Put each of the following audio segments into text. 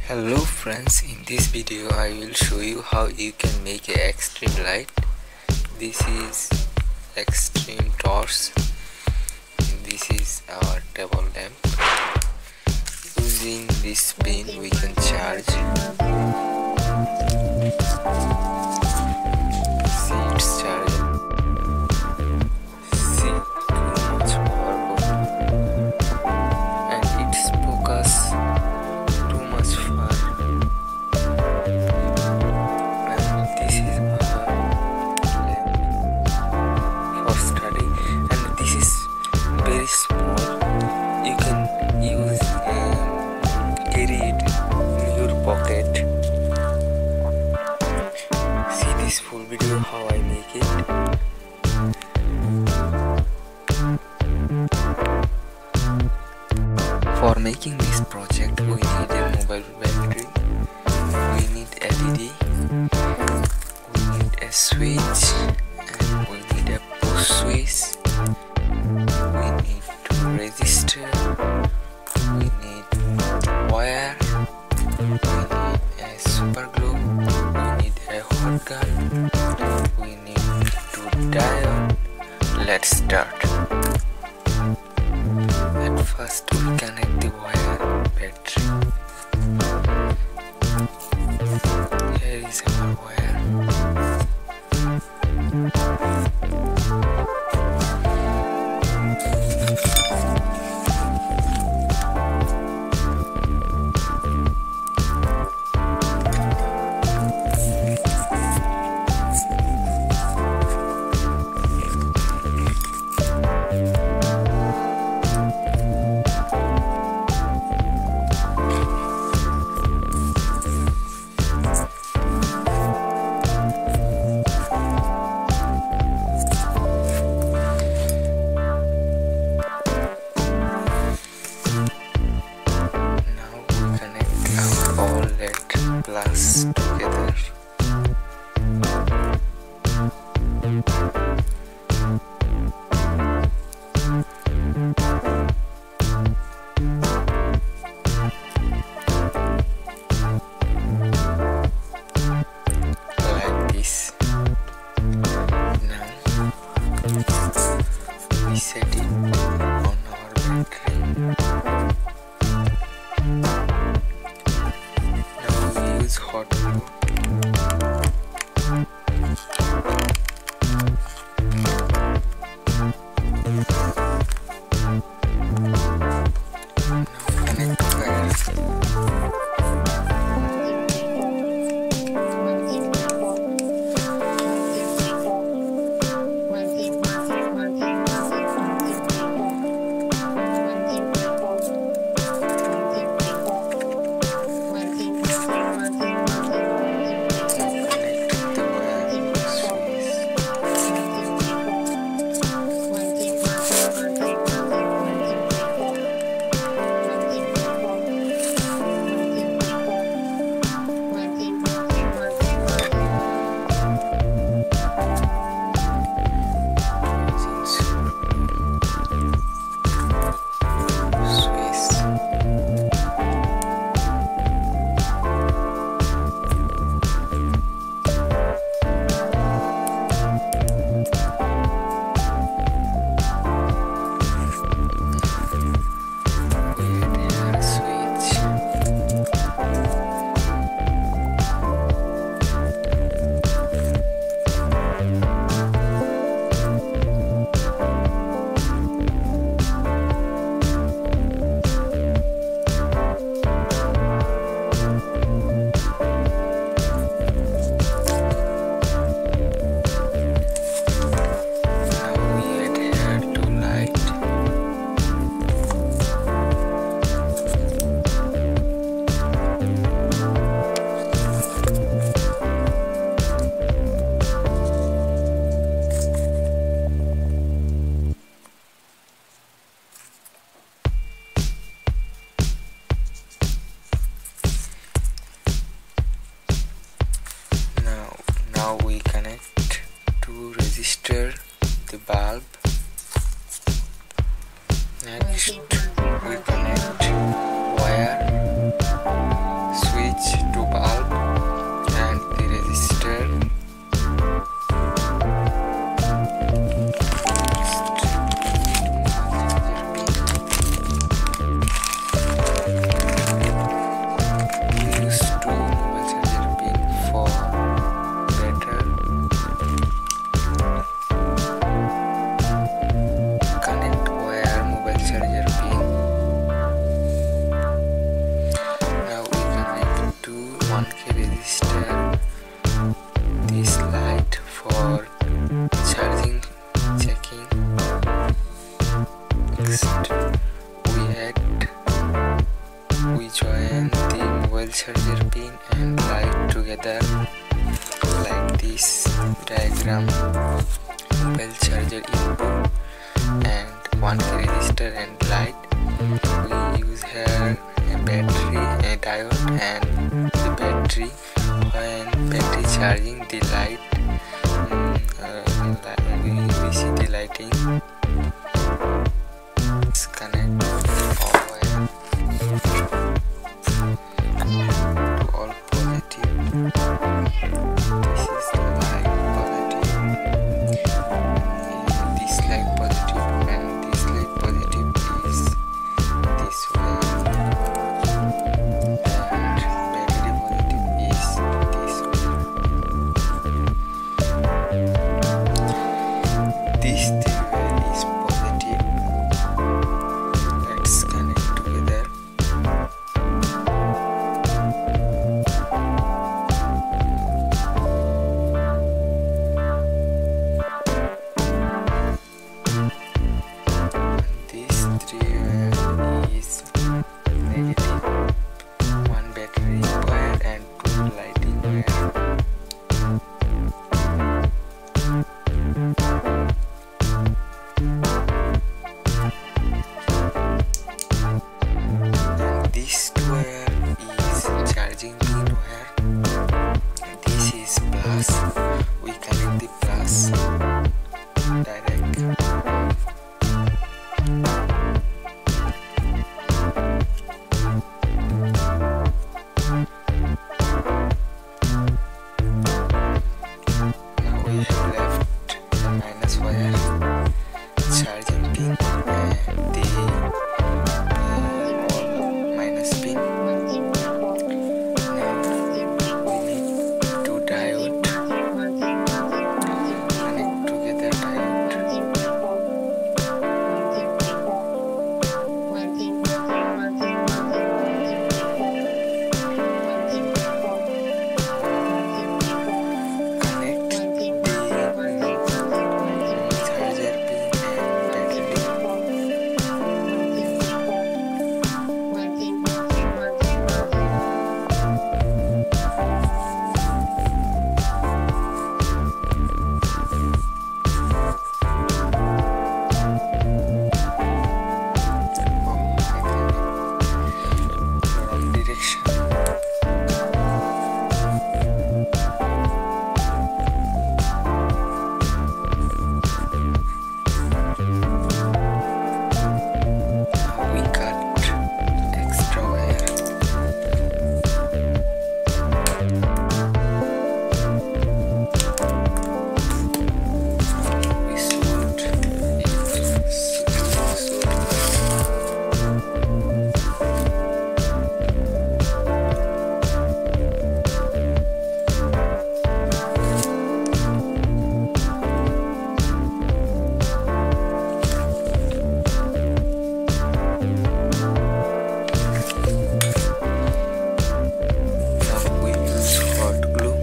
Hello friends, in this video I will show you how you can make an extreme light. This is extreme torch. This is our table lamp. Using this pin we can charge. See, it's charging. See, too much powerful. And its focus too much far. And this is our lamp for study. And this is very small. You can use carry it in your pocket. See this full video how I make it. For making this project we need a mobile battery, we need LED, we need a switch, and we need a push switch, we need two resistor, we need wire, we need a super glue, we need a hot gun, we need two diode. Let's start. At first we connect the wire battery. Here is our wire. Plus together. Like this. Now we set it on our battery. Hot glue. Now connect the wires. Now we connect to resistor the bulb. Next we connect wire, switch 1K resistor, this light for charging checking. Next we join the mobile charger pin and light together like this diagram. Mobile charger input and 1K resistor and light. We use here a battery, a diode, and the battery. When battery charging, the light, we see the lighting. Let's connect all wire to all positive. This is the light positive. This light positive and this light positive is this way, and battery positive is this way. This three is positive. Let's connect together. This three is negative. One battery wire and two lighting wire. And this wire is charging pin wire. This is plus. We connect the plus direct. Now we have left the minus wire charging pin and the minus pin. Now we need to diode. Connect together diode. Connect the charger pin and battery. Wrong direction. Now we cut extra wire. We soldered Now we use hot glue.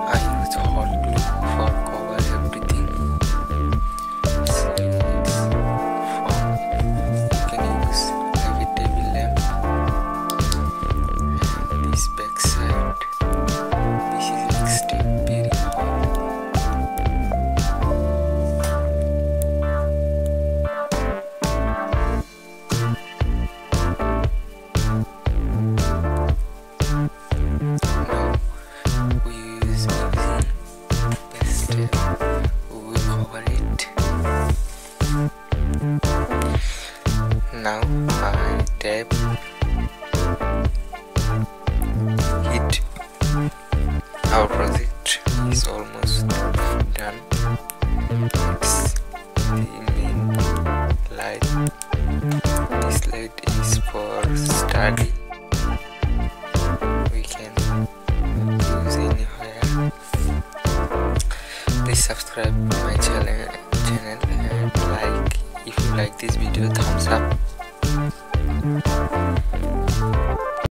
I use hot glue for cover everything. So it's form. You can use like a table lamp. And this back side, this is extreme very hot. subscribe my channel and like if you like this video, thumbs up.